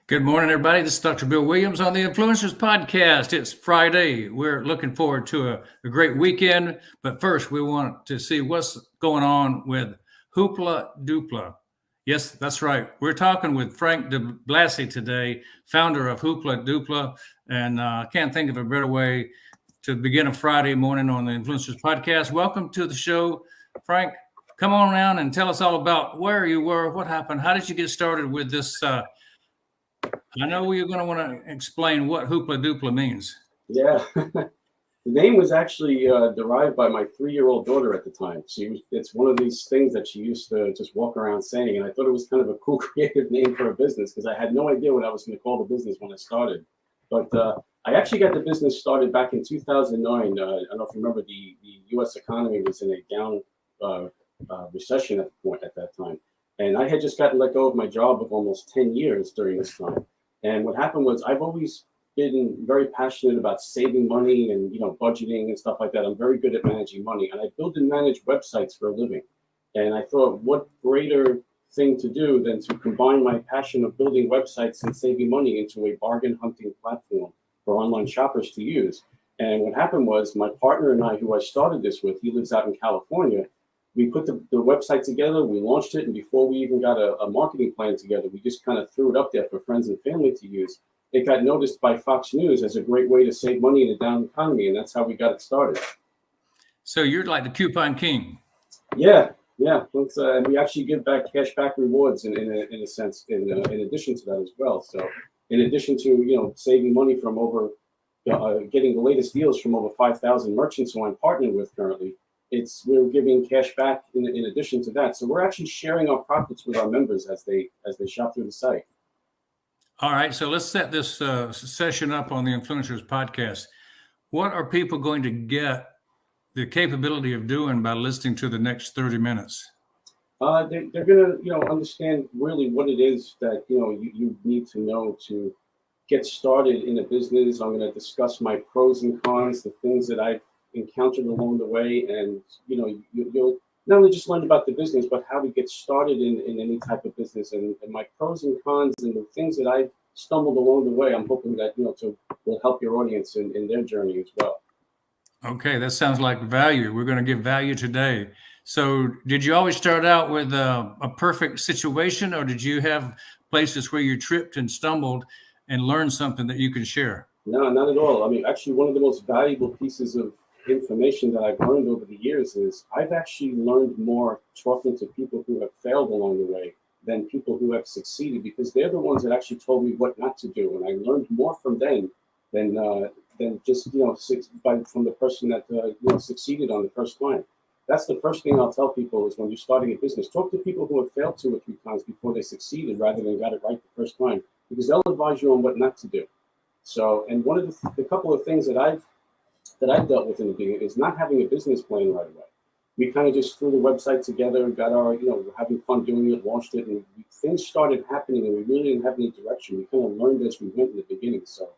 Good morning, everybody. This is Dr. Bill Williams on the Influencers Podcast. It's Friday. We're looking forward to a great weekend. But first, we want to see what's going on with Hoopla Doopla. Yes, that's right. We're talking with Frank DeBlasi today, founder of Hoopla Doopla. And I can't think of a better way to begin a Friday morning on the Influencers Podcast. Welcome to the show, Frank. Come on down and tell us all about where you were, what happened, how did you get started with this I know you're going to want to explain what Hoopla Doopla means. Yeah, the name was actually derived by my 3-year-old daughter at the time. It's one of these things that she used to just walk around saying, and I thought it was kind of a cool, creative name for a business because I had no idea what I was going to call the business when I started. But I actually got the business started back in 2009. I don't know if you remember, the U.S. economy was in a down recession at that time. And I had just gotten let go of my job of almost 10 years during this time. And what happened was I've always been very passionate about saving money and, budgeting and stuff like that. I'm very good at managing money, and I build and manage websites for a living. And I thought, what greater thing to do than to combine my passion of building websites and saving money into a bargain hunting platform for online shoppers to use. And what happened was my partner and I, who I started this with, he lives out in California. We put the website together, we launched it, and before we even got a marketing plan together, we just kind of threw it up there for friends and family to use. It got noticed by Fox News as a great way to save money in a down economy, and that's how we got it started. So you're like the coupon king. Yeah. And we actually give back cashback rewards in a sense, in addition to that as well. So in addition to saving money from over getting the latest deals from over 5,000 merchants who I'm partnered with currently, we're giving cash back in addition to that. So we're actually sharing our profits with our members as they shop through the site. All right. So let's set this session up on the Influencers Podcast. What are people going to get the capability of doing by listening to the next 30 minutes? They're going to understand really what it is that you need to know to get started in a business. I'm going to discuss my pros and cons, the things that I've encountered along the way, and you'll not only just learn about the business, but how to get started in any type of business, and my pros and cons and the things that I've stumbled along the way. I'm hoping that will help your audience in their journey as well. Okay, that sounds like value. We're going to give value today. So did you always start out with a perfect situation, or did you have places where you tripped and stumbled and learned something that you can share? No, not at all. I mean, actually, one of the most valuable pieces of information that I've learned over the years is I've actually learned more talking to people who have failed along the way than people who have succeeded, because they're the ones that actually told me what not to do, and I learned more from them than just from the person that succeeded on the first time. That's the first thing I'll tell people is when you're starting a business, talk to people who have failed 2 or 3 times before they succeeded rather than got it right the first time, because they'll advise you on what not to do. So, and one of the couple of things that I've dealt with in the beginning is not having a business plan right away. We kind of just threw the website together, got our, having fun doing it, launched it, and things started happening, and we really didn't have any direction. We kind of learned as we went in the beginning. So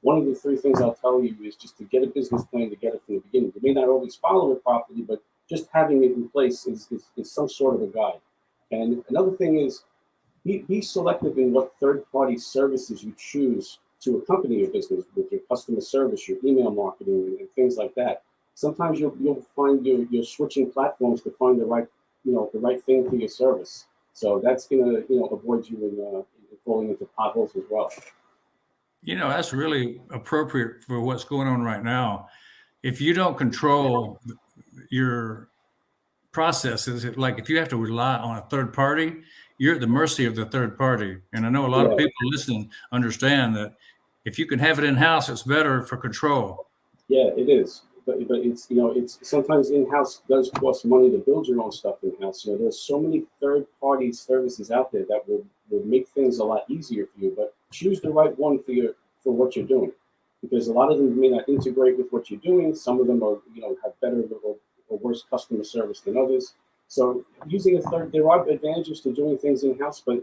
one of the 3 things I'll tell you is just to get a business plan together from the beginning. You may not always follow it properly, but just having it in place is some sort of a guide. And another thing is be selective in what third-party services you choose to accompany your business with your customer service, your email marketing, and things like that. Sometimes you'll find you're switching platforms to find the right thing for your service. So that's gonna avoid you in falling into potholes as well. That's really appropriate for what's going on right now. If you don't control your processes, like if you have to rely on a third party, you're at the mercy of the third party. And I know a lot of people listening understand that if you can have it in-house, it's better for control. Yeah, it is. But it's sometimes in-house does cost money to build your own stuff in-house. There's so many third-party services out there that will make things a lot easier for you, but choose the right one for what you're doing, because a lot of them may not integrate with what you're doing. Some of them are have better or worse customer service than others. So there are advantages to doing things in-house, but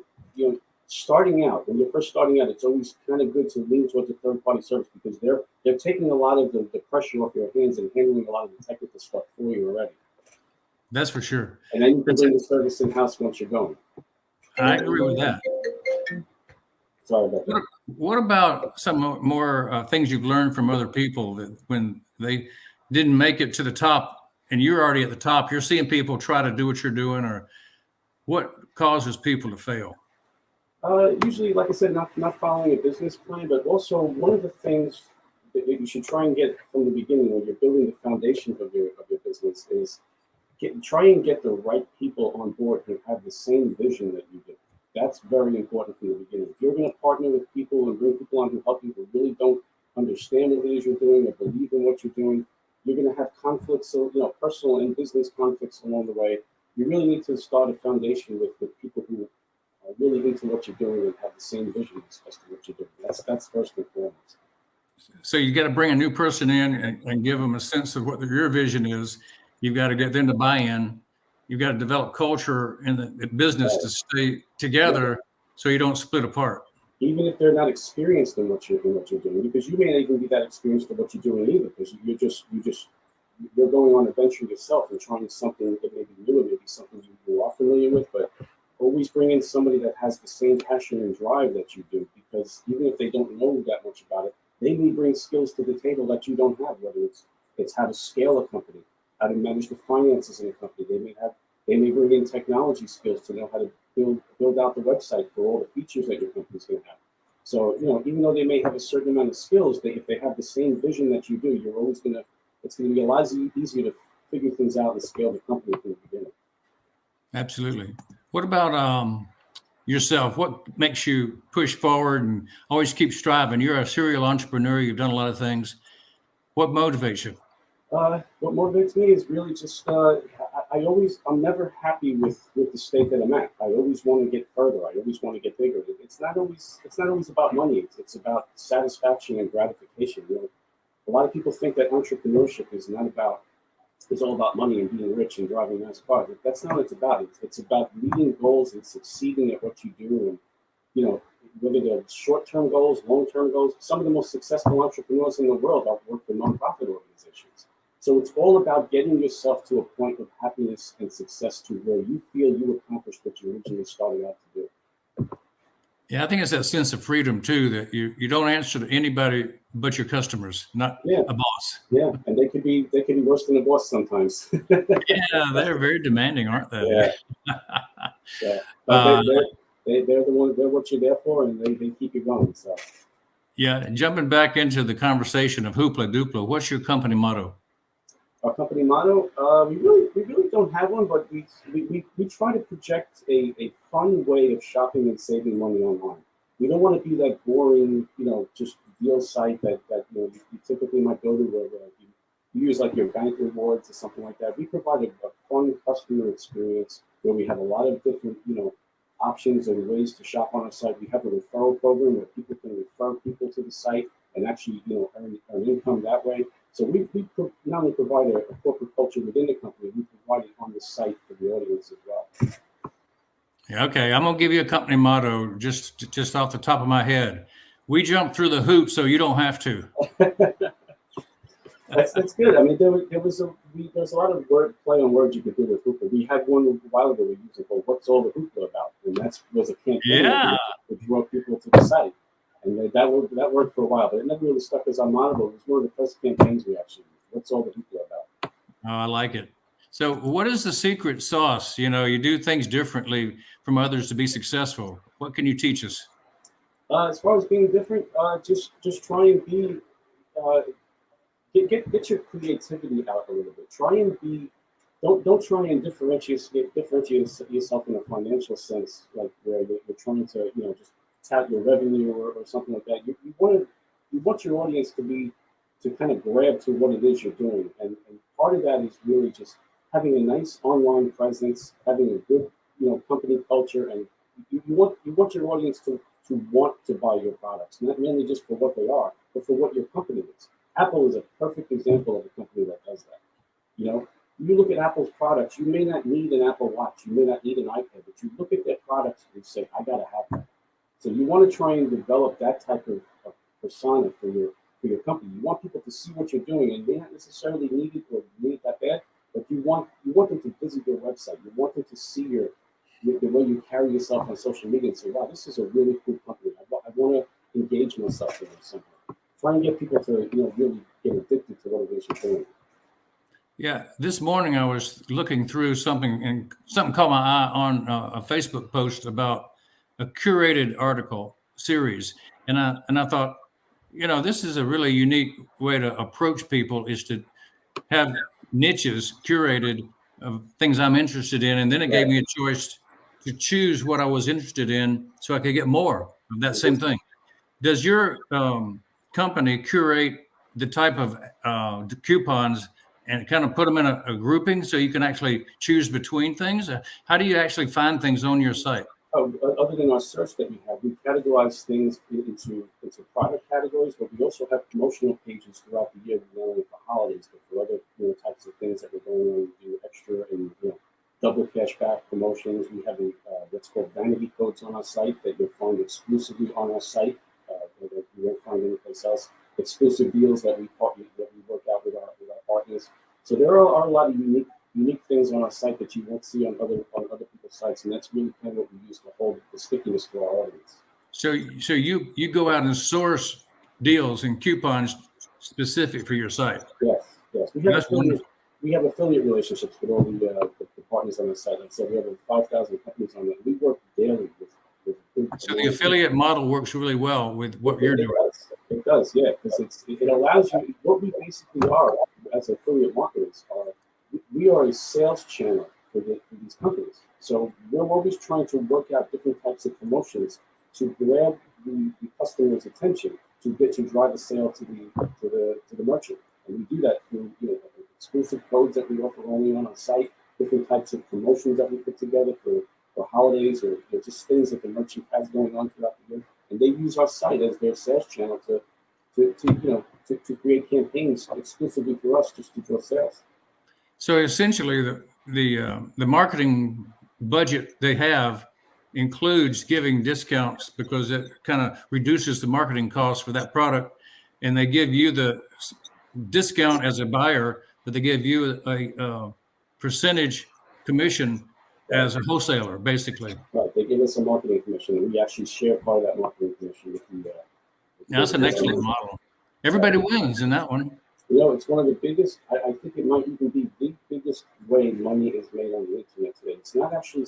starting out, when you're first starting out, it's always kind of good to lean towards a third-party service, because they're taking a lot of the pressure off your hands and handling a lot of the technical stuff for you already. That's for sure. And then you can bring the service in-house once you're going. I agree with that. Sorry about that. What about some more things you've learned from other people that when they didn't make it to the top and you're already at the top, you're seeing people try to do what you're doing, or what causes people to fail? Usually, like I said, not following a business plan, but also one of the things that you should try and get from the beginning when you're building the foundation of your business is try and get the right people on board who have the same vision that you do. That's very important from the beginning. If you're going to partner with people and bring people on who help you who really don't understand what it is you're doing or believe in what you're doing, you're going to have conflicts, so personal and business conflicts along the way. You really need to start a foundation with people who are really into what you're doing and have the same vision as to what you're doing. That's first and foremost. So you got to bring a new person in and give them a sense of what your vision is. You've got to get them to buy in. You've got to develop culture in the business to stay together so you don't split apart. Even if they're not experienced in what you're doing, because you may not even be that experienced in what you're doing either, because you're going on a venture yourself and trying something that may be new and maybe something you are familiar with, but always bring in somebody that has the same passion and drive that you do, because even if they don't know that much about it, they may bring skills to the table that you don't have, whether it's how to scale a company, how to manage the finances in a company. They may bring in technology skills to know how to build out the website for all the features that your company's going to have. So, even though they may have a certain amount of skills, if they have the same vision that you do, it's going to be a lot easier to figure things out and scale the company from the beginning. Absolutely. What about yourself? What makes you push forward and always keep striving? You're a serial entrepreneur. You've done a lot of things. What motivates you? What motivates me is really just I'm never happy with the state that I'm at. I always want to get further. I always want to get bigger. It's not always about money. It's about satisfaction and gratification. A lot of people think that entrepreneurship is all about money and being rich and driving nice cars. That's not what it's about. It's about meeting goals and succeeding at what you do. And whether they're short-term goals, long-term goals. Some of the most successful entrepreneurs in the world have worked for nonprofit organizations. So it's all about getting yourself to a point of happiness and success to where you feel you accomplished what you originally started out to do. Yeah, I think it's that sense of freedom too, that you don't answer to anybody but your customers, not a boss. Yeah, and they could be worse than a boss sometimes. Yeah, they're very demanding, aren't they? Yeah. But they're the ones. They're what you're there for, and they keep you going. So. Yeah, jumping back into the conversation of Hoopla Doopla, what's your company motto? Our company motto, we really don't have one, but we try to project a fun way of shopping and saving money online. We don't want to be that boring, just deal site that you typically might go to where you use like your bank rewards or something like that. We provide a fun customer experience where we have a lot of different, options and ways to shop on our site. We have a referral program where people can refer people to the site and actually, earn income that way. So we not only provide a corporate culture within the company, we provide it on the site for the audience as well. Yeah, okay, I'm gonna give you a company motto just off the top of my head. We jump through the hoops so you don't have to. That's good. I mean, there's a lot of play on words you could do with Hoopla. We had one a while ago we used it called "What's all the Hoopla about?" and that was a campaign that drew people to the site. And that worked for a while, but it never really stuck as our motto. It was one of the first campaigns we actually used. What's all the Hoopla about? Oh, I like it. So what is the secret sauce? You do things differently from others to be successful. What can you teach us? As far as being different, just try and be, get your creativity out a little bit. Try and be, don't try and differentiate yourself in a financial sense, like where you're trying to, just tout your revenue or something like that. You want your audience to kind of grab to what it is you're doing, and part of that is really just having a nice online presence, having a good company culture, and you want your audience to want to buy your products, not mainly just for what they are, but for what your company is. Apple is a perfect example of a company that does that. You look at Apple's products, you may not need an Apple Watch, you may not need an iPad, but you look at their products and say, I gotta have that. So you want to try and develop that type of persona for your company. You want people to see what you're doing, and they not necessarily need it or need it that bad, but you want them to visit your website. You want them to see the way you carry yourself on social media and say, wow, this is a really cool company. I want want to engage myself in it somehow. Try and get people to, really get addicted to what it is you're doing. Yeah, this morning I was looking through something and something caught my eye on a Facebook post about a curated article series, and I thought, this is a really unique way to approach people, is to have niches curated of things I'm interested in, and then it gave me a choice to choose what I was interested in, so I could get more of that same thing. Does your company curate the type of coupons and kind of put them in a grouping so you can actually choose between things? How do you actually find things on your site? Oh, other than our search that we have, we categorize things into product categories, but we also have promotional pages throughout the year, not only for holidays, but for other types of things that we're going on, extra and double cashback promotions. We have what's called vanity codes on our site that you'll find exclusively on our site. That you won't find anyplace else. Exclusive deals that we work out with our partners. So there are a lot of unique things on our site that you won't see on other people's sites, and that's really kind of what we use to hold the stickiness to our audience. So you go out and source deals and coupons specific for your site. Yes. We have affiliate relationships with all the partners on the site. Like I said, we have 5,000 companies on there. We work daily with so the affiliate model works really well with what you're doing. It does, yeah, because it allows you. What we basically are as affiliate marketers we are a sales channel for these companies. So we're always trying to work out different types of promotions to grab the customer's attention to drive a sale to the merchant, and we do that through exclusive codes that we offer only on our site, different types of promotions that we put together for holidays or just things that the merchant has going on throughout the year, and they use our site as their sales channel to create campaigns exclusively for us just to draw sales. So essentially, the marketing budget they have includes giving discounts because it kind of reduces the marketing costs for that product, and they give you the discount as a buyer, but they give you a percentage commission as a wholesaler, basically. Right, they give us a marketing commission, and we actually share part of that marketing commission with the. That's an excellent model. Everybody wins in that one. It's one of the biggest. I think it might even be the biggest way money is made on the internet today. It's not actually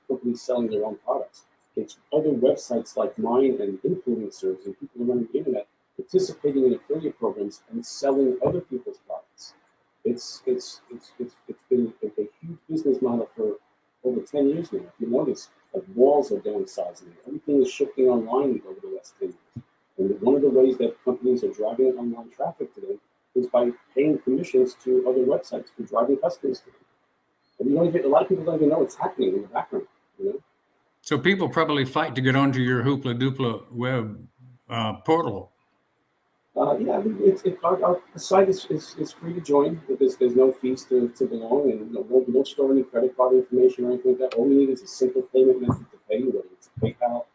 companies selling their own products. It's other websites like mine and influencers and people around the internet participating in affiliate programs and selling other people's products. It's been a huge business model for over 10 years now. If you notice, like walls are downsizing. Everything is shifting online over the last 10 years. And one of the ways that companies are driving online traffic today is by paying commissions to other websites for driving customers to them. And a lot of people don't even know it's happening in the background. So people probably fight to get onto your Hoopla Doopla web portal. Our site is free to join. There's no fees to belong, and we don't store any credit card information or anything like that. All we need is a simple payment method to pay, whether it's a PayPal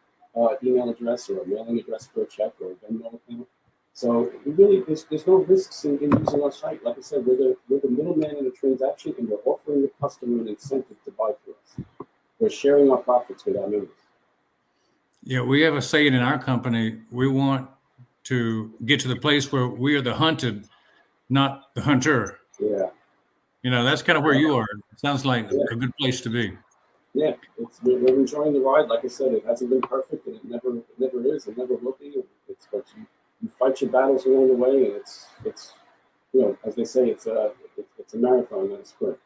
email address or a mailing address for a check or a Venmo account. So there's no risks in using our site. Like I said, we're the middleman in a transaction, and we're offering the customer an incentive to buy from us. We're sharing our profits with our members. Yeah, we have a saying in our company: we want to get to the place where we are the hunted, not the hunter. Yeah. That's kind of where you are. It sounds like a good place to be. Yeah, we're enjoying the ride. Like I said, it hasn't been perfect, and it never is, and never will be. But you fight your battles along the way, and it's as they say, it's a marathon, not a sprint.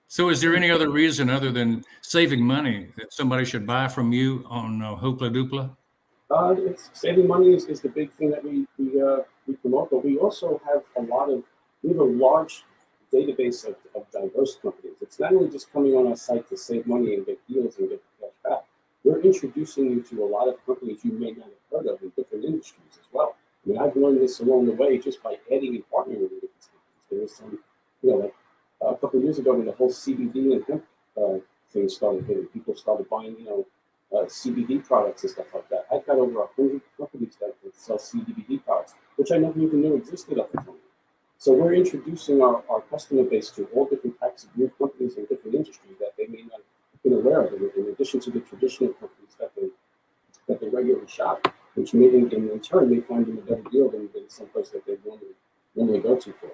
So, is there any other reason other than saving money that somebody should buy from you on Hoopla Doopla? It's saving money is the big thing that we promote, but we also have a large database of diverse companies. It's not only just coming on our site to save money and get deals and get cash back. We're introducing you to a lot of companies you may not have heard of in different industries as well. I mean, I've learned this along the way just by adding and partnering with these companies. There was some, like a couple of years ago when the whole CBD and hemp thing started hitting, people started buying, CBD products and stuff like that. I've got over 100 companies that sell CBD products, which I never even knew existed at the time. So we're introducing our customer base to all different types of new companies in different industries that they may not have been aware of, in addition to the traditional companies that they regularly shop, which may in turn may find them a better deal than someplace that they normally go to for.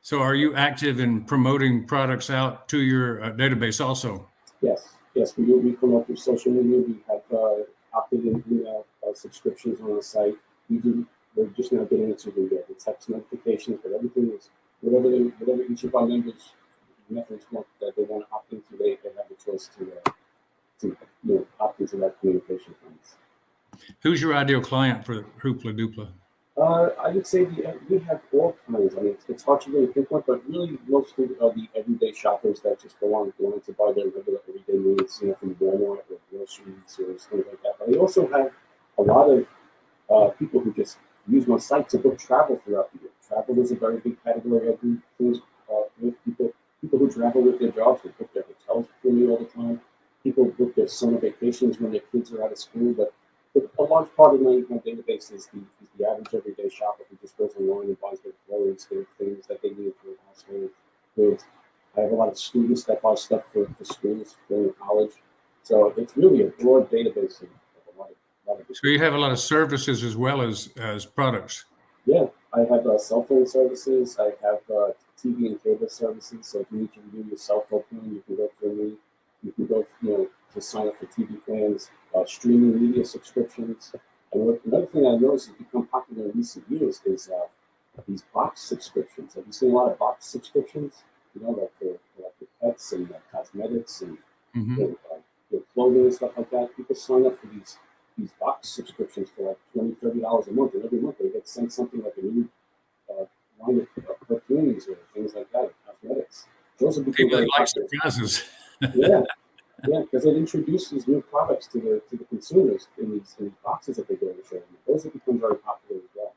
So are you active in promoting products out to your database also? Yes, we do. We promote through social media. We have opted into subscriptions on the site. We're just now getting into the text notifications, but everything is whatever each of our members methods want that they want to opt into, they have the choice to opt into that communication from us. Who's your ideal client for Hoopla Doopla? I would say we have all kinds. I mean, it's hard to really pinpoint, but really mostly are the everyday shoppers that just go on to buy their regular everyday needs, from Walmart or groceries or things like that. But I also have a lot of people who just use my site to book travel throughout the year. Travel is a very big category. I do things with people who travel with their jobs. They book their hotels for me all the time. People book their summer vacations when their kids are out of school. But a large part of my database is the average everyday shopper who just goes online and buys their clothes, their things that they need for household goods. I have a lot of students that buy stuff for schools during college. So it's really a broad database of a lot of So you have a lot of services as well as products. Yeah, I have cell phone services. I have TV and cable services. So if you need to renew your cell phone plan, you can go through me. You can go, to sign up for TV plans, streaming media subscriptions. And another thing I noticed has become popular in recent years is these box subscriptions. Have you seen a lot of box subscriptions? Like the pets and the cosmetics and the clothing and stuff like that. People sign up for these box subscriptions for like $20-$30 a month, and every month they get sent something like a new line of perfumes or things like that, or cosmetics. Those are people that like surprises. Yeah, because it introduces new products to the consumers in these boxes that they get with them. Those have become very popular as well.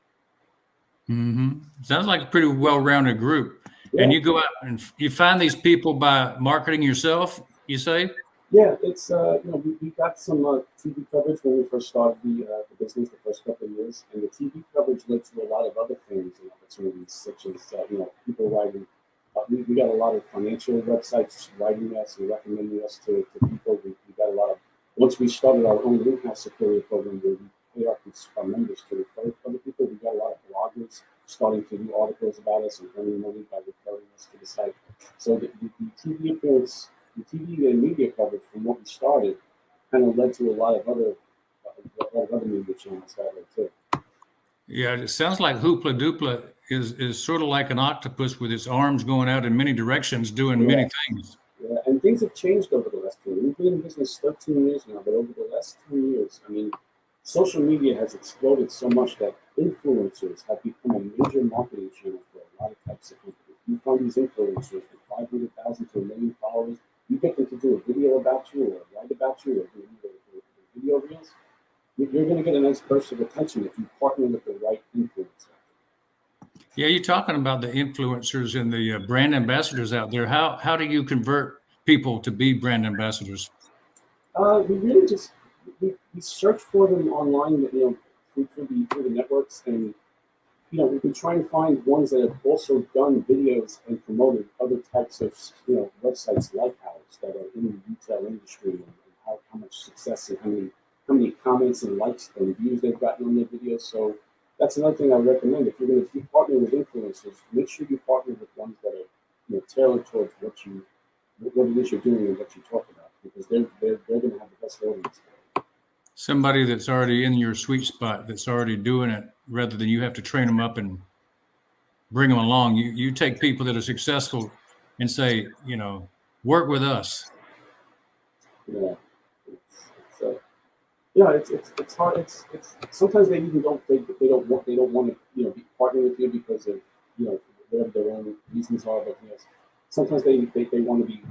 Sounds like a pretty well-rounded group. Yeah. And you go out and you find these people by marketing yourself, you say? Yeah, it's we got some TV coverage when we first started the business the first couple of years, and the TV coverage led to a lot of other things and opportunities, such as people writing. We got a lot of financial websites writing us and recommending us to people. We got a lot of, once we started our own in-house affiliate program where we pay our members to refer to other people, we got a lot of bloggers starting to do articles about us and earning money by referring us to the site. So the TV appearance, the TV and media coverage from what we started kind of led to a lot of other media channels that way too. Yeah, it sounds like Hoopla Doopla is sort of like an octopus with its arms going out in many directions, doing many things. Yeah, and things have changed over the last 10 years. We've been in business 13 years now, but over the last 10 years, I mean, social media has exploded so much that influencers have become a major marketing channel for a lot of types of companies. You find these influencers with 500,000 to 1 million followers. You get them to do a video about you or write about you or do video reels. You're going to get a nice burst of attention if you partner with the right influencer. Yeah, you're talking about the influencers and the brand ambassadors out there. How do you convert people to be brand ambassadors? We really just we search for them online, through the networks, and we've been trying to find ones that have also done videos and promoted other types of websites like ours that are in the retail industry, and how much success and how many comments and likes and views they've gotten on their videos. So that's another thing I recommend. If you're going to be partnering with influencers, make sure you partner with ones that are tailored towards what it is you're doing and what you talk about, because they're going to have the best audience. Somebody that's already in your sweet spot, that's already doing it, rather than you have to train them up and bring them along. You take people that are successful and say, work with us. Yeah. It's hard. It's sometimes they even don't want to be partnering with you because of whatever their own reasons are. But sometimes they want to be.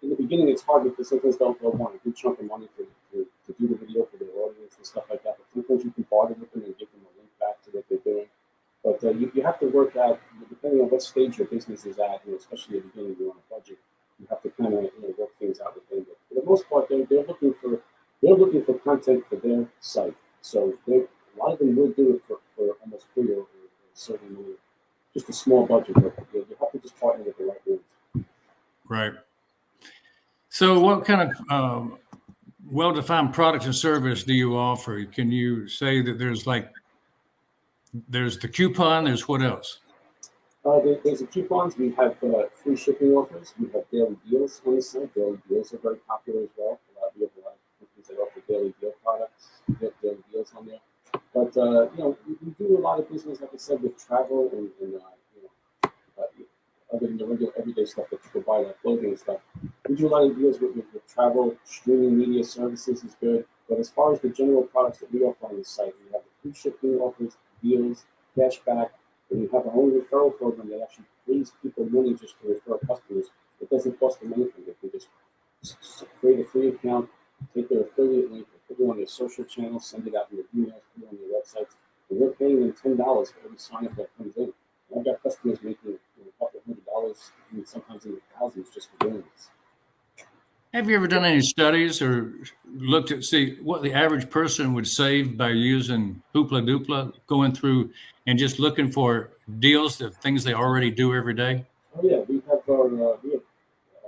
In the beginning, it's hard because sometimes they'll want a good chunk of money to do the video for their audience and stuff like that. But sometimes you can barter with them and give them a link back to what they're doing. But you have to work out, depending on what stage your business is at, especially at the beginning, you're on a budget. You have to kind of work things out with them. But for the most part, they're looking for content for their site. So a lot of them will do it for almost free or certainly just a small budget. But you have to just partner with the right ones. Right. So what kind of well-defined product and service do you offer? Can you say that there's the coupon, there's what else? There's the coupons. We have free shipping offers. We have daily deals on the site. Daily deals are very popular as well. We have a lot of companies that offer daily deal products, daily deals on there. But we do a lot of business, like I said, with travel and other than the regular everyday stuff that people buy, like clothing and stuff. We do a lot of deals with travel. Streaming media services is good. But as far as the general products that we offer on the site, we have the free shipping offers, deals, cashback. And we have our own referral program that actually pays people money just to refer customers. It doesn't cost them anything. They can just create a free account, take their affiliate link, put it on their social channels, send it out in their emails, put it on their websites. And we're paying them $10 for every sign up that comes in. And I've got customers making a couple $100, sometimes in the thousands just for doing this. Have you ever done any studies or looked at see what the average person would save by using Hoopla Doopla, going through and just looking for deals of things they already do every day? Oh yeah, we have a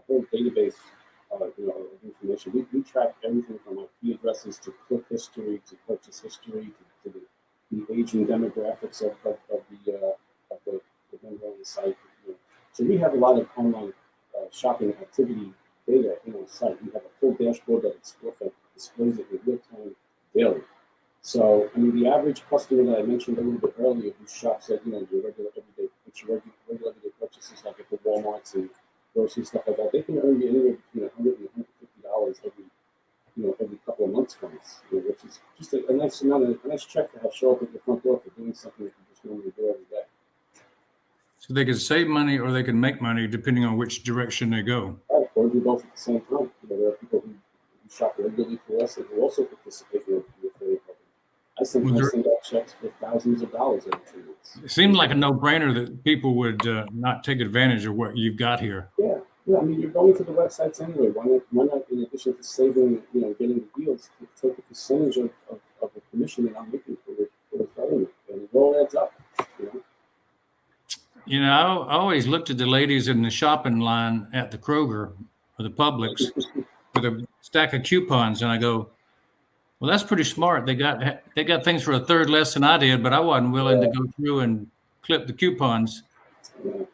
whole database of information. We track everything from IP addresses to click history to purchase history to the aging demographics of the member on the site. So we have a lot of online shopping activity data in our site. We have a full dashboard that displays it in real time daily. So, I mean, the average customer that I mentioned a little bit earlier who shops at, your regular everyday purchases like at the Walmarts and grocery stuff like that, they can earn you anywhere between $100 and $150 every couple of months from us, which is just a nice amount, a nice check to have show up at your front door for doing something that you just normally do every day. So they can save money or they can make money depending on which direction they go. Right, or do both at the same time. There are people who shop regularly for us and who also participate in the affiliate program. I sometimes send out checks for thousands of dollars every 2 weeks. It seems like a no-brainer that people would not take advantage of what you've got here. Yeah. I mean, you're going to the websites anyway. Why not, in addition to saving, getting the deals, take a percentage of the commission that I'm making for referring it, and it all adds up. I always looked at the ladies in the shopping line at the Kroger or the Publix with a stack of coupons, and I go, well, that's pretty smart. They got things for a third less than I did, but I wasn't willing to go through and clip the coupons. Yeah.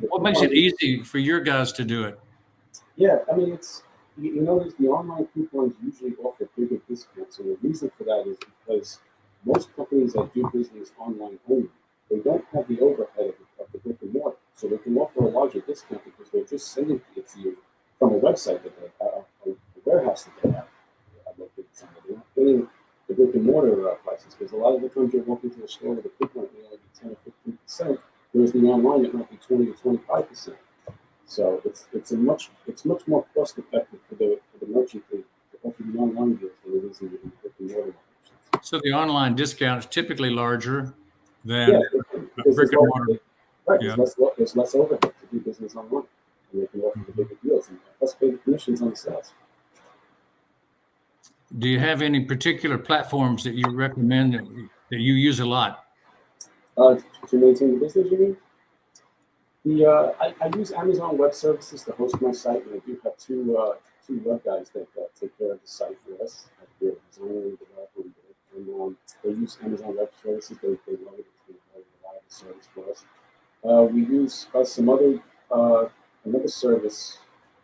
What makes it easy for your guys to do it? Yeah, I mean, it's the online coupons usually offer bigger discounts, and the reason for that is because most companies that do business online only, they don't have the overhead of the brick and mortar, so they can offer a larger discount because they're just sending it to you from a website that they have, a warehouse that they have. They're not getting the brick and mortar prices because a lot of the times you're walking to the store with a coupon, it may only be 10 or 15%, whereas the online it might be 20 to 25%. So it's much more cost effective for the merchant to offer the online deals than it is in the brick and mortar locations. So the online discount is typically larger than brick and mortar. Right, there's less overhead to do business online, and they can offer the bigger deals and plus pay the commissions on the sales. Do you have any particular platforms that you recommend that you use a lot? To maintain the business, you mean? I use Amazon Web Services to host my site, and I do have two web guys that take care of the site for us. We're designing, developing, and they use Amazon Web Services. They love it. It's been a very reliable service for us. We use another service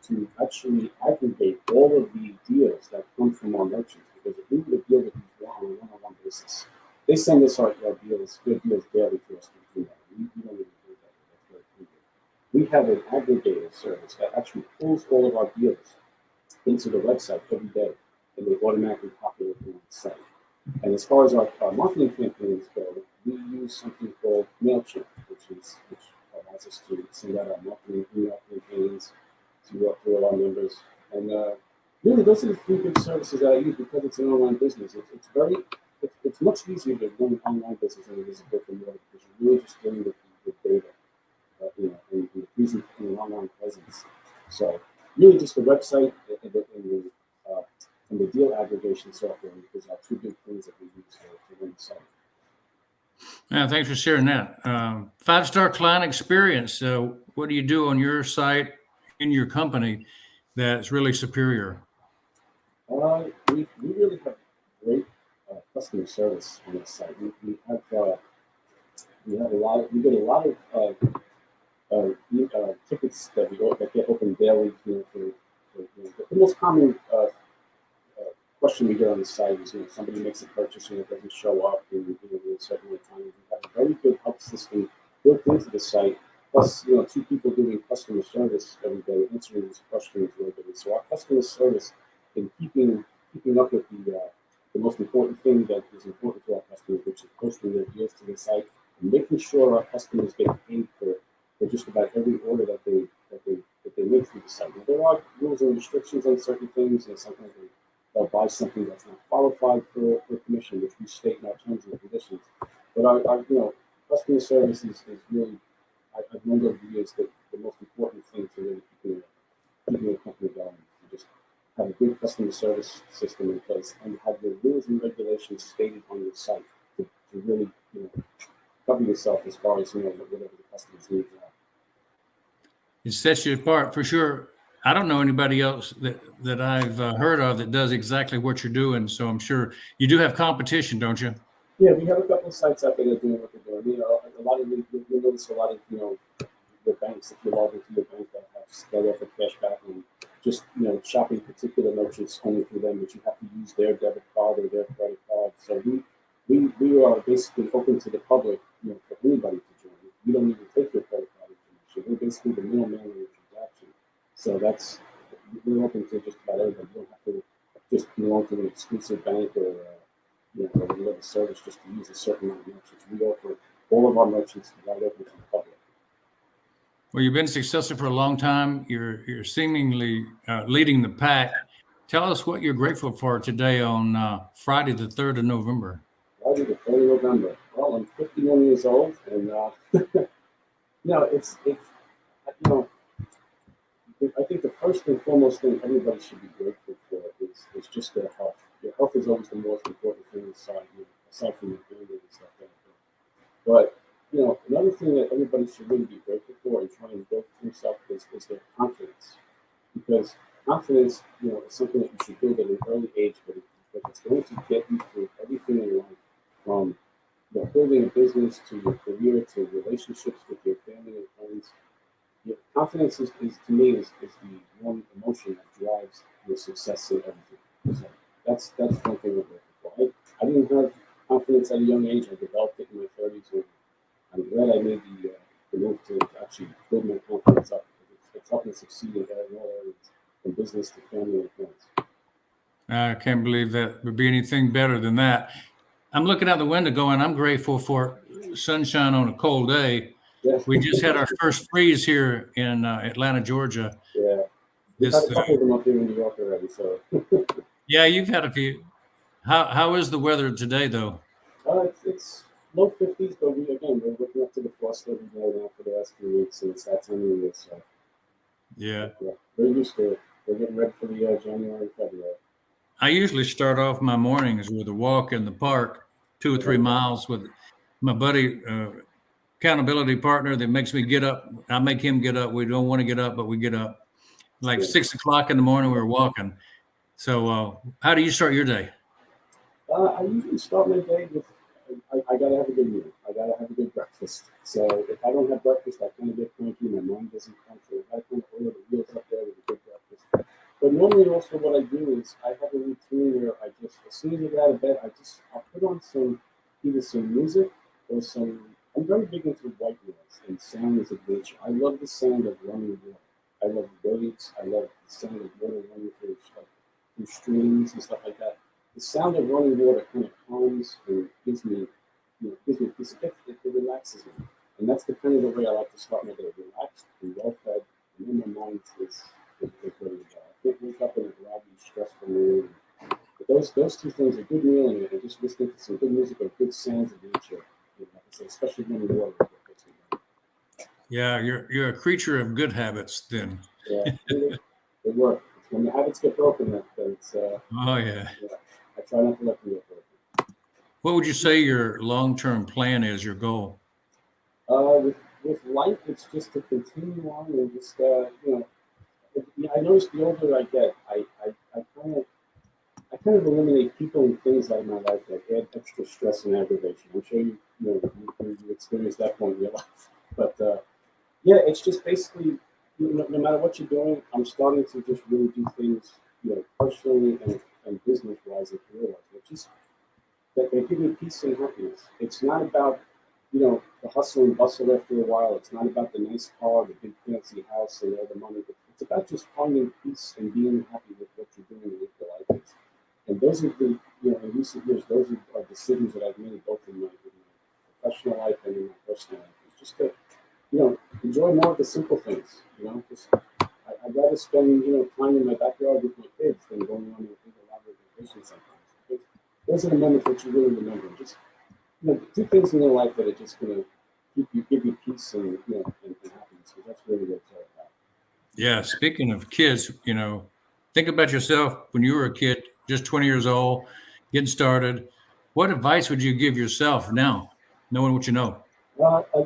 to actually aggregate all of the deals that come from our merchants, because if we would deal with these on a one-on-one basis, they send us our deals, good deals daily to us. We don't even do that. That's very cool. We have an aggregator service that actually pulls all of our deals into the website every day, and they automatically populate them on the site. And as far as our marketing campaigns go, we use something called MailChimp, which allows us to send out our marketing email campaigns to all our members. And really, those are the three big services that I use because it's an online business. It's much easier to run an online business than it is a brick and mortar because you're really just dealing with data, and using an online presence. So really, just the website and the deal aggregation software is our two big things that we use to run the site. Yeah, thanks for sharing that. 5-star client experience. So, what do you do on your site in your company that's really superior? We really have great customer service on the site. We have a lot. We get a lot of tickets that get opened daily. The most common question we get on the site is, somebody makes a purchase and it doesn't show up in a certain amount of time. We have a very good help system built into the site. Plus, two people doing customer service every day, answering these questions regularly. So our customer service in keeping up with the most important thing that is important to our customers, which is posting their deals to the site and making sure our customers get paid for just about every order that they make through the site. Now, there are rules and restrictions on certain things, and sometimes they'll buy something that's not qualified for commission, which we state in our terms and conditions. But our customer service is really, I've learned over the years that the most important thing to really keeping a company going. To just have a good customer service system in place and have your rules and regulations stated on your site to really cover yourself as far as whatever the customer's needs are. It sets you apart for sure. I don't know anybody else that I've heard of that does exactly what you're doing. So I'm sure you do have competition, don't you? Yeah, we have a couple of sites out there that are doing what they're doing. A lot of you'll notice a lot of the banks, if you log into your bank, that offer cash back and just shopping particular merchants only through them, but you have to use their debit card or their credit card. So we are basically open to the public, for anybody to join. We don't even take your credit card information. We're basically the middleman in the transaction. So we're open to just about everybody. You don't have to just belong to an exclusive bank or whatever service just to use a certain amount of merchants. We offer all of our merchants right open to the public. Well, you've been successful for a long time. You're seemingly leading the pack. Tell us what you're grateful for today on Friday, the 3rd of November. Friday, the 3rd of November. Well, I'm 51 years old, and it's I think the first and foremost thing everybody should be grateful for is just their health. Your health is always the most important thing aside from your family and stuff like that. But another thing that everybody should really be grateful for and try and build for yourself is their confidence. Because confidence, is something that you should build at an early age, but it's going to get you through everything in life, from building a business to your career to relationships with your family and friends. Your confidence is to me is the one emotion that drives your success in everything. So that's one thing I'm grateful for. I didn't have confidence at a young age. I developed it in my 30s, and I'm glad I made the move to actually build my confidence up. It's helped me succeed in all areas, from business to family and friends. I can't believe that would be anything better than that. I'm looking out the window going, I'm grateful for sunshine on a cold day. Yes. We just had our first freeze here in Atlanta, Georgia. Yeah. We've had a couple of them up here in New York already. So. Yeah, you've had a few. How is the weather today, though? It's low 50s, but we're looking up to the frost every day now for the last few weeks, and it's that time of year. So. Yeah. We're used to it. We're getting ready for the January and February. I usually start off my mornings with a walk in the park, 2 or 3 miles with my buddy, accountability partner that makes me get up. I make him get up. We don't want to get up, but we get up. Like 6 o'clock in the morning, we're walking. So how do you start your day? I usually start my day with, I got to have a good meal. I got to have a good breakfast. So if I don't have breakfast, I kind of get cranky. My mind doesn't function. I kind of oil the wheels up there with a good breakfast. But normally also what I do is I have a routine where I just, as soon as I get out of bed, I'll put on either some music or I'm very big into white noise and sounds of nature. I love the sound of running water. I love waves. I love the sound of water running through streams and stuff like that. The sound of running water kind of calms and gives me peace. It relaxes me. And that's the kind of the way I like to start my day. Relaxed and well fed, and then my mind is ready to go. I can't wake up in a groggy, stressful mood. But those two things, a good meal and just listening to some good music or good sounds of nature, especially when you water. Yeah, you're a creature of good habits then. Yeah, they work. It's when the habits get broken that's oh yeah. I try not to let them get broken. What would you say your long-term plan is, your goal? With life, it's just to continue on and just I notice the older I get, I kind of kind of eliminate people and things out of my life that add extra stress and aggravation. I'm sure you experienced that point in your life. But yeah, it's just basically, no matter what you're doing, I'm starting to just really do things, personally and business wise and career wise. It's just that they give me peace and happiness. It's not about, the hustle and bustle after a while. It's not about the nice car, the big fancy house, and all the money. It's about just finding peace and being happy with what you're doing and what your life is. And those are the, in recent years, those are decisions that I've made both in my professional life and in my personal life. It's just to, enjoy more of the simple things. Just I'd rather spend, time in my backyard with my kids than going on a big elaborate vacation sometimes. Because those are the moments that you really remember. Just, do things in your life that are just going to give you peace and, and happiness. Because that's really what it's all about. Yeah. Speaking of kids, think about yourself when you were a kid, just 20 years old, getting started. What advice would you give yourself now, knowing what you know?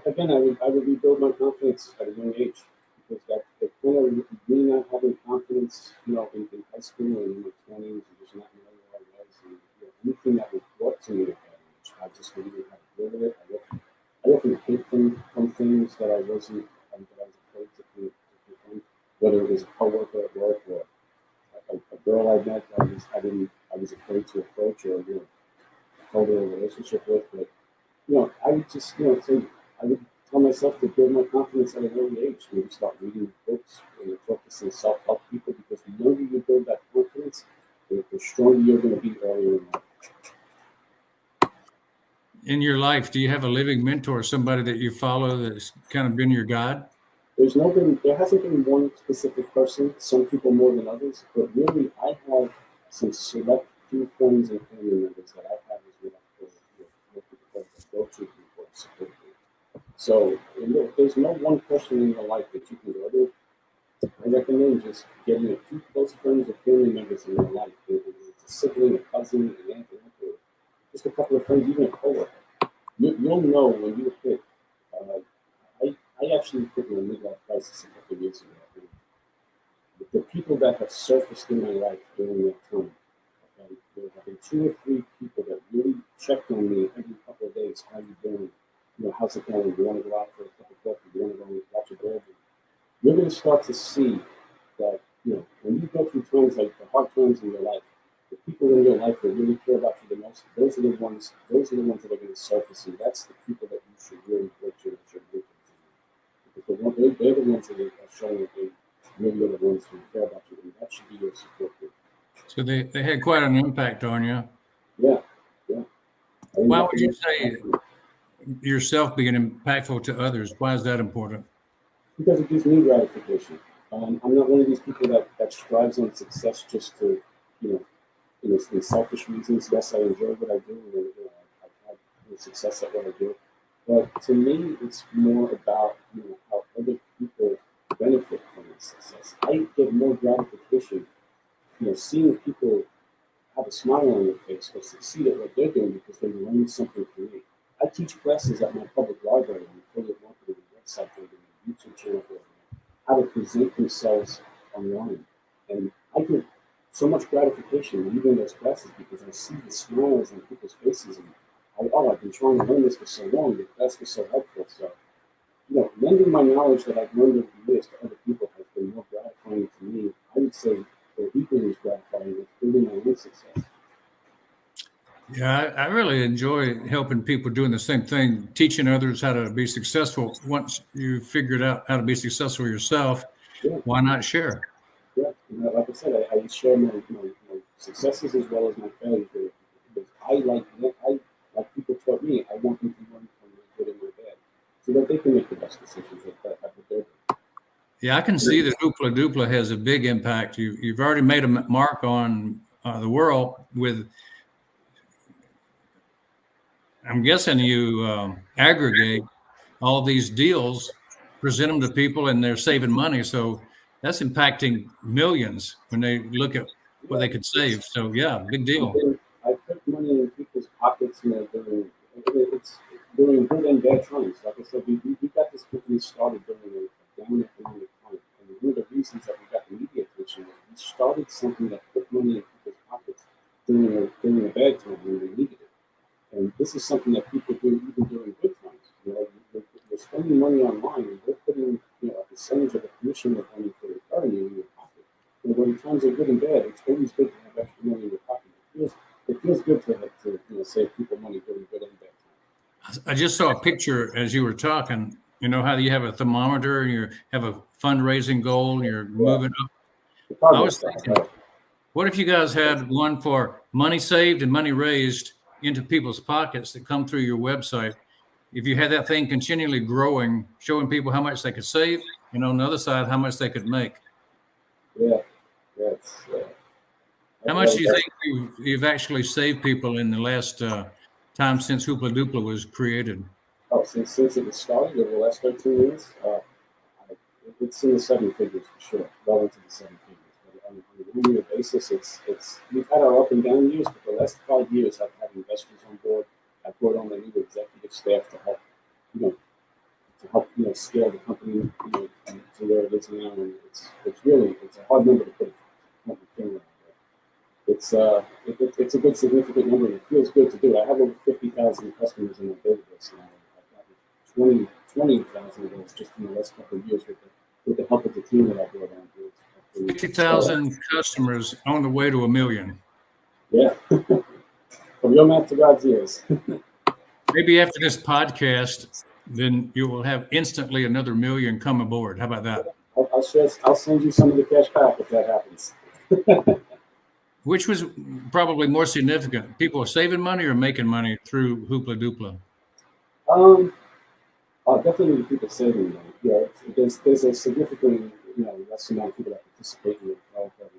Again, I would rebuild my confidence at a young age because that kind of me not having confidence, in high school and in my 20s and just not knowing who I was and anything that was brought to me at that age, I just didn't even have to deal with it. I often hid from things that I wasn't, that I was afraid to confront, whether it was a coworker at work or a girl I met I was afraid to approach or hold a relationship with, but I would just, say, I would tell myself to build my confidence at an early age. Maybe start reading books and talk to some self-help people because the younger you build that confidence, the stronger you're going to be earlier in life. In your life, do you have a living mentor, somebody that you follow that's kind of been your guide? There hasn't been one specific person, some people more than others, but really I have some select few friends and family members that I have as well go to people support me. So there's no one person in your life that you can go to. I recommend just getting a few close friends or family members in your life. Whether it's a sibling, a cousin, an aunt, or just a couple of friends, even a coworker. You'll know when you hit. Uh, I actually hit my midlife crisis a couple of years ago. The people that have surfaced in my life during that time, okay, there have been 2 or 3 people that really checked on me every couple of days. How you doing? How's it going? Do you want to go out for a cup of coffee? Do you want to go and watch a ball game? You're going to start to see that, when you go through times like the hard times in your life, the people in your life that really care about you the most, those are the ones that are going to surface, and that's the people that you should really put your attention to. Because they're the ones that are showing that they really are the ones who care about you, and that should be your support group. So they had quite an impact on you. Yeah. Why would you say yourself being impactful to others? Why is that important? Because it gives me gratification. I'm not one of these people that strives on success just to, in selfish reasons. Yes, I enjoy what I do, and I've had success at what I do. But to me, it's more about how other people benefit from my success. I get more gratification, seeing people have a smile on their face or succeed at what they're doing because they learned something from me. I teach classes at my public library on affiliate marketing website building, YouTube channel building, how to present themselves online. And I get so much gratification leaving those classes because I see the smiles on people's faces and I've been trying to learn this for so long, the class was so helpful. So, lending my knowledge that I've learned over the years to other people has been more gratifying to me. I would say they're equally as gratifying as building my own success. Yeah, I really enjoy helping people doing the same thing, teaching others how to be successful. Once you figured out how to be successful yourself, Yeah. why not share? Yeah, like I said, I share my successes as well as my failures with people because like people taught me, I want them to learn from my good and my bad so that they can make the best decisions that they're doing. Yeah, I can see that Hoopla Doopla has a big impact. You've already made a mark on the world with, I'm guessing you aggregate all these deals, present them to people, and they're saving money. So that's impacting millions when they look at what Yeah, they could save. So yeah, big deal. I put money in people's pockets, during good and bad times. Like I said, we got this company started during a down economic time, and one of the reasons that we got the media attention was we started something that put money in people's pockets during a bad time when they needed it. And this is something that people do even during good times. You're spending money online, and they're putting a percentage of the commission of money for recurring in your pocket. And when times are good and bad, it's always good to have extra money in your pocket. It feels good to save people money during good and bad times. I just saw a picture as you were talking. You know how you have a thermometer and you have a fundraising goal and you're moving up. I was thinking, what if you guys had one for money saved and money raised into people's pockets that come through your website? If you had that thing continually growing, showing people how much they could save, and on the other side, how much they could make. Yeah. How much do you think you've actually saved people in the last time since Hoopla Doopla was created? Oh, since it was started over the last 13 years, it's in the 7 figures for sure, well into the 7 figures. But on a 1 year basis, we've had our up and down years, but the last 5 years I've had investors on board. I've brought on a new executive staff to help scale the company to where it is now, and it's a hard number to put a finger on. It's a good significant number, and it feels good to do. I have over 50,000 customers in my database now. I've gotten 20,000 of those just in the last couple of years with the help of the team that I brought on board. 50,000 customers on the way to 1 million. Yeah. From your mouth to God's ears. Maybe after this podcast, then you will have instantly another 1 million come aboard. How about that? I'll send you some of the cash back if that happens. Which was probably more significant? People are saving money or making money through Hoopla Doopla? Definitely people saving money. Yeah, there's a significantly less amount of people that participate in the development.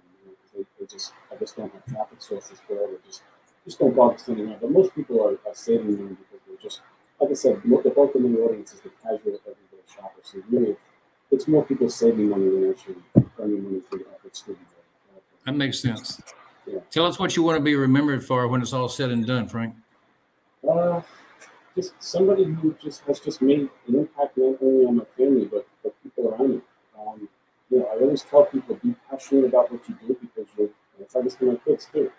I just don't have traffic sources for it. Just don't bother sending out. But most people are saving money because they're just, like I said, the bulk of the audience is the casual everyday shopper. So really, it's more people saving money than actually earning money through the efforts to do that. That makes sense. Yeah. Tell us what you want to be remembered for when it's all said and done, Frank. Just somebody who has made an impact not only on my family but people around me. I always tell people, be passionate about what you do because I try this to my kids too.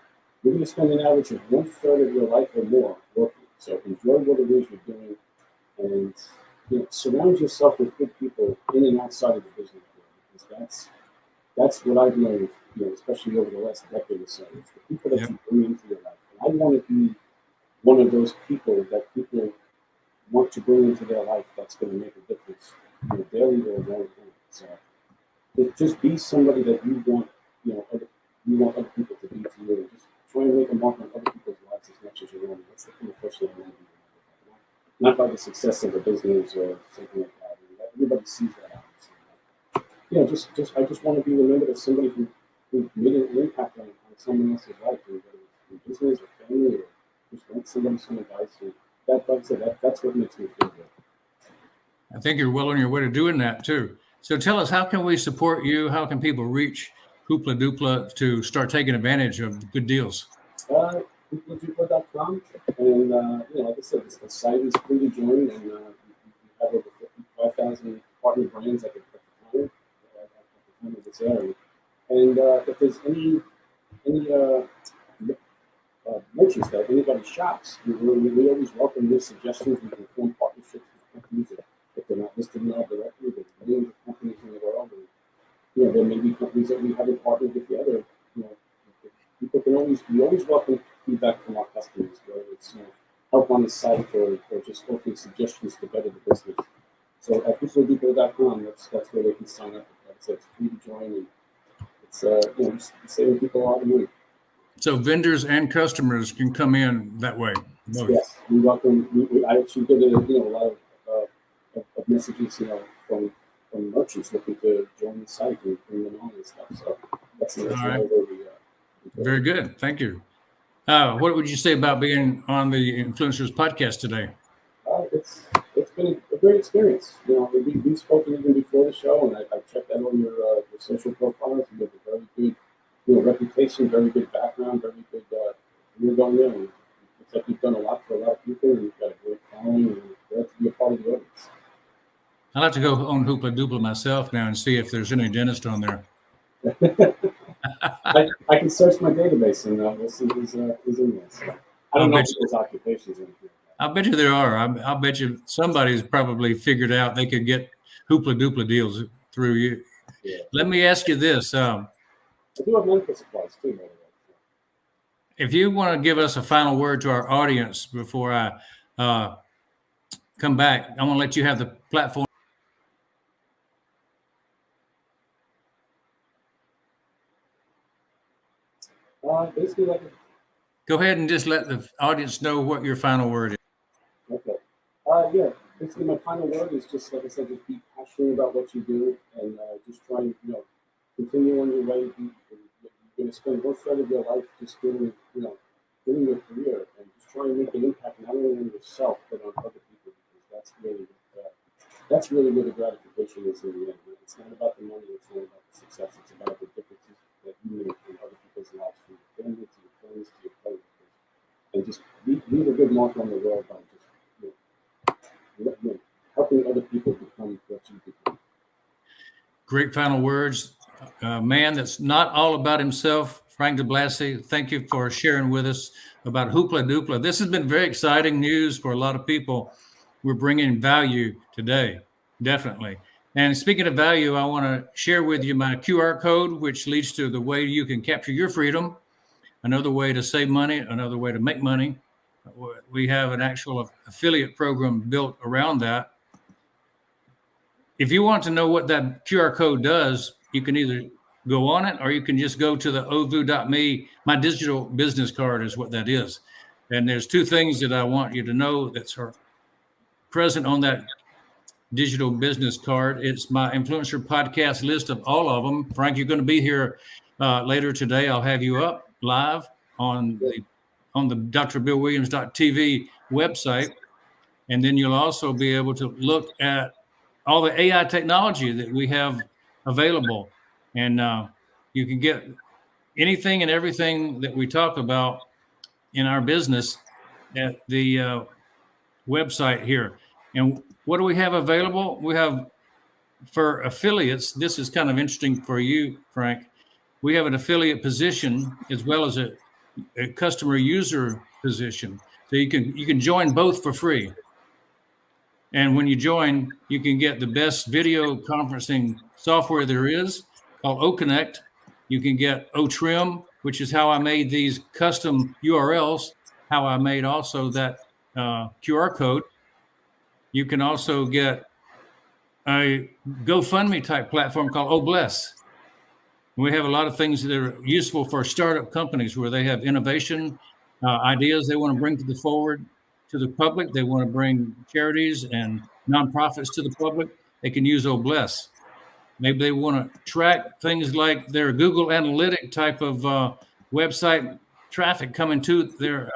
You're going to spend an average of 1/3 of your life or more working. So enjoy what it is you're doing, and surround yourself with good people in and outside of the business world, because that's what I've learned, especially over the last decade or so. It's the people that you bring into your life. And I want to be one of those people that people want to bring into their life that's going to make a difference, daily or long term. So just be somebody that you want, other people to be to you, and just try and make a mark on other people's lives as much as you want. That's the kind of person I want to be. Not by the success of the business or something like that. Everybody sees that obviously. I just want to be remembered as somebody who made an impact on someone else's life, whether it's in business or family, or just want somebody some advice. And that's what makes me feel good. I think you're well on your way to doing that too. So tell us, how can we support you? How can people reach Hoopla Doopla to start taking advantage of the good deals? HooplaDoopla.com, and like I said, the site is free to join, and we have over 55,000 partner brands at the time of this area. And if there's any merchants that anybody shops, we always welcome their suggestions. We can form partnerships with companies if they're not listed in our directory. There's millions of companies in the world, and there may be companies that we haven't partnered with the other. We always welcome feedback from our customers, whether it's help on the site or just offering suggestions to better the business. So at HooplaDoopla.com, that's where they can sign up. Like I said, it's free to join, and it's saving people a lot of money. So vendors and customers can come in that way. Both. Yes, we welcome. I actually get a lot of messages from merchants looking to join the site and bring them on and stuff. So that's right. Very good. Thank you. What would you say about being on the Influencers podcast today? It's been a great experience. We've spoken even before the show, and I checked out on your social profiles. You have a very good reputation, very good background, very good you're going there. And it's like you've done a lot for a lot of people, and you've got a great following, and you're glad to be a part of the audience. I'll have to go on Hoopla Doopla myself now and see if there's any dentist on there. I can search my database and we'll see who's in there. So, I don't know people's occupations. I bet you there are. I bet you somebody's probably figured out they could get Hoopla Doopla deals through you. Yeah. Let me ask you this. I do have medical supplies too, by the way. If you want to give us a final word to our audience before I come back, I want to let you have the platform. Basically, Go ahead and just let the audience know what your final word is. Okay. Yeah. Basically, my final word is just, like I said, just be passionate about what you do and just try and, continue on your way. You're going to spend most of your life just doing your career and just try and make an impact not only on yourself but on other people, because that's really where the gratification is in the end. It's not about the money. It's not about the success. It's about the differences that you make in other people's lives, from your family to your friends to your coworkers, and just leave a good mark on the world by just helping other people become what you become. Great final words. Man that's not all about himself, Frank DeBlasi, thank you for sharing with us about Hoopla Doopla. This has been very exciting news for a lot of people. We're bringing value today, definitely. And speaking of value, I want to share with you my QR code, which leads to the way you can capture your freedom, another way to save money, another way to make money. We have an actual affiliate program built around that. If you want to know what that QR code does, you can either go on it or you can just go to the ovu.me. My digital business card is what that is. And there's two things that I want you to know that are present on that digital business card. It's my influencer podcast list of all of them. Frank, you're going to be here later today. I'll have you up live on the drbillwilliams.tv website. And then you'll also be able to look at all the AI technology that we have available. And you can get anything and everything that we talk about in our business at the website here. And what do we have available? We have, for affiliates, this is kind of interesting for you, Frank. We have an affiliate position as well as a customer user position. So you can join both for free. And when you join, you can get the best video conferencing software there is called OConnect. You can get OTrim, which is how I made these custom URLs, how I made also that QR code. You can also get a GoFundMe type platform called OBless. We have a lot of things that are useful for startup companies where they have innovation ideas they want to bring to the public. They want to bring charities and nonprofits to the public. They can use OBless. Maybe they want to track things like their Google Analytic type of website traffic coming to their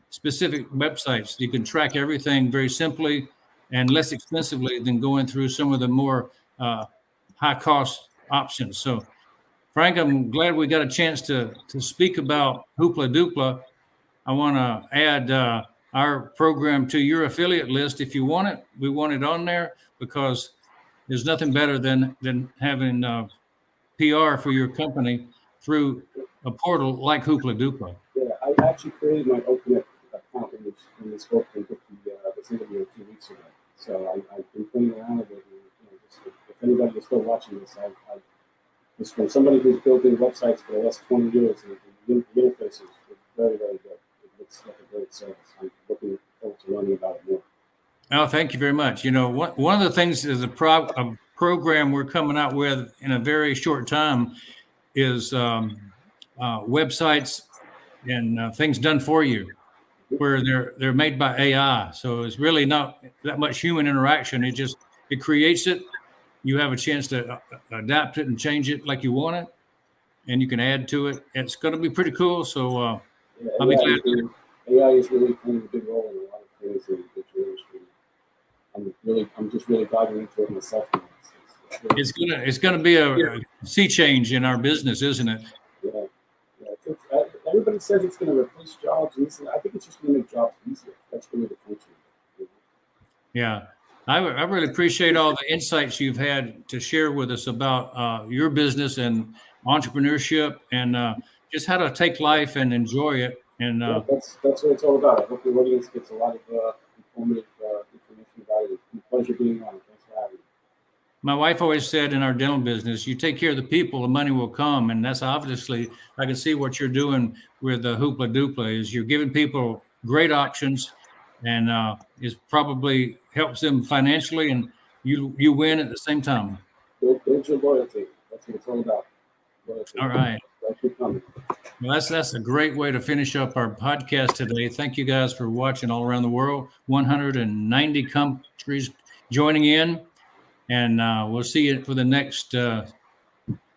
specific websites. You can track everything very simply and less expensively than going through some of the more high cost options. So, Frank, I'm glad we got a chance to speak about Hoopla Doopla. I want to add our program to your affiliate list if you want it. We want it on there because there's nothing better than having PR for your company through a portal like Hoopla Doopla. Yeah, I actually created my OpenIP account in this open book this interview 2 weeks ago. So I've been playing around with it. If anybody is still watching this, just from somebody who's building websites for the last 20 years, the interface is very, very good. It looks like a great service. I'm looking forward to learning about it more. Oh, thank you very much. One of the things is a program we're coming out with in a very short time is websites and things done for you, where they're made by AI. So it's really not that much human interaction. It creates it. You have a chance to adapt it and change it like you want it, and you can add to it. It's going to be pretty cool. So I'll be glad. AI is really playing a big role in a lot of things in the digital industry. I'm just really diving into it myself. It's gonna be a sea change in our business, isn't it? Yeah. Everybody says it's going to replace jobs, and I think it's just going to make jobs easier. That's really the function. Yeah, I really appreciate all the insights you've had to share with us about your business and entrepreneurship, and just how to take life and enjoy it. And that's what it's all about. I hope your audience gets a lot of informative information about it. It's a pleasure being on. Thanks for having me. my wife always said in our dental business, you take care of the people, the money will come. And that's obviously, I can see what you're doing with the Hoopla Doopla is you're giving people great options, and it probably helps them financially, and you win at the same time. Build your loyalty. That's what it's all about. Loyalty. All right. Thanks for coming. Well, that's a great way to finish up our podcast today. Thank you guys for watching all around the world. 190 countries joining in, and we'll see you for the next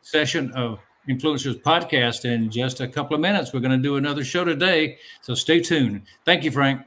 session of Influencers Podcast in just a couple of minutes. We're going to do another show today, so stay tuned. Thank you, Frank.